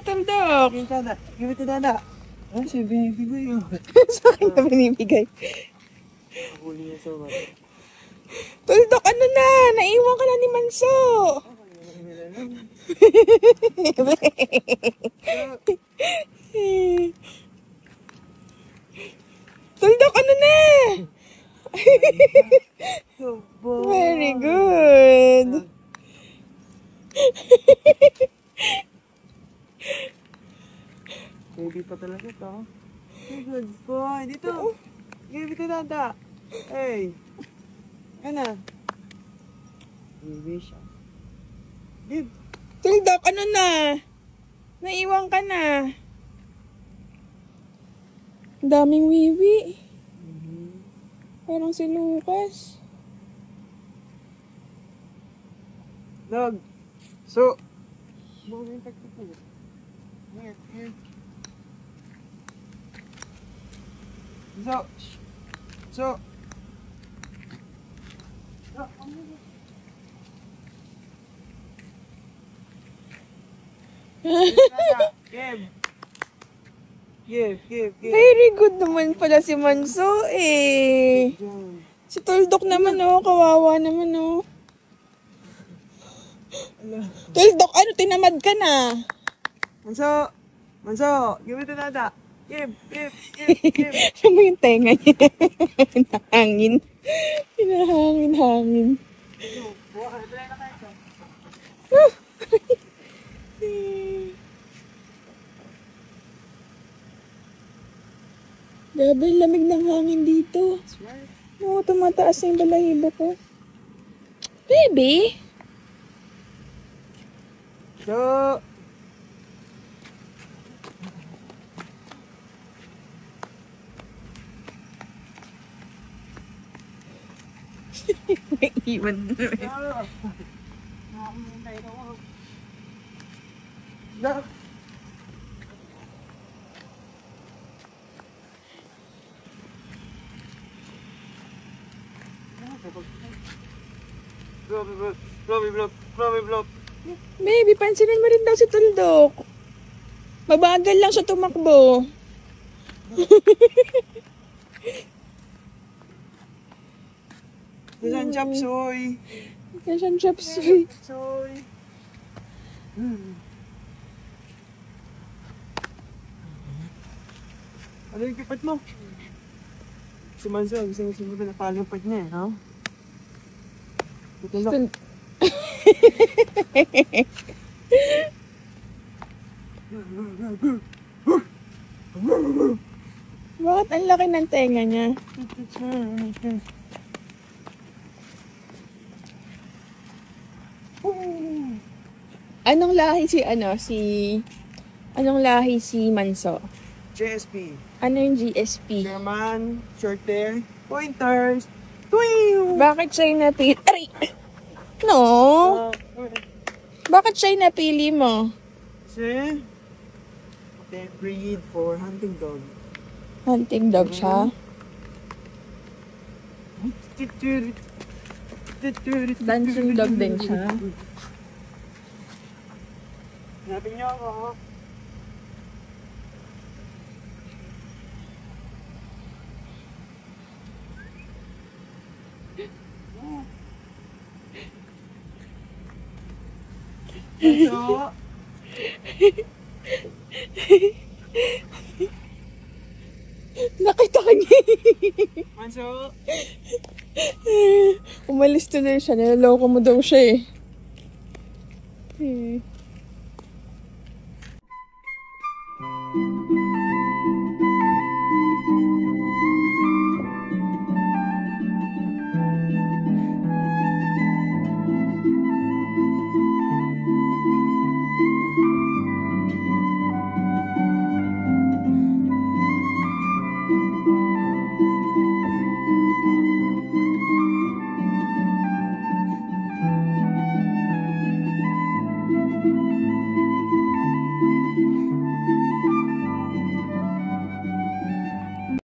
tuldok. Give it to Dada. Ano siya binibigay yun? Sa akin na binibigay. Huli niya so much. Tuldok, ano na? Naiwan ka na ni Manso. Tuldok, ano na? Very good. Baby pa talaga ito. Good boy. Dito. Give it to Dada. Hey. Ano? Baby siya. Give. Tuldok, ano na? Naiwan ka na. Ang daming wiwi. Parang si Lucas. Dog. So. Here, here. So. Give. Very good naman pala si Manso eh. Si Tuldok naman oh, kawawa naman oh. Tuldok, ano, tinamad ka na? Manso, give it to Dada. Give. Alam mo yung tenga niya. Hinahangin. Hinahangin. Grabe, lamig ng hangin dito. Oo, tumataas yung balahibo ko. Baby? So. May iwan na rin. Blob. Baby, pansinin mo rin daw si Tuldok. Mabagal lang siya tumakbo. Yan chop suey. Yan siyang chop suey. Ano yung kipat mo? Si Manso, gusto mo na palipat niya eh, ha? Tutulok. Bakit ang laki ng tenga niya? Anong lahi si Manso? JSP. Ano yung GSP? German, short hair, pointers. Twing! Bakit siya yung napili? Aray! No? Bakit siya yung napili mo? Kasi, they breed for hunting dog. Hunting dog siya? Dancing dog din siya? Hanapin niyo ako. Manso. Nakita ka niya. Manso. Umalis tuloy siya. Niloloko mo daw siya eh.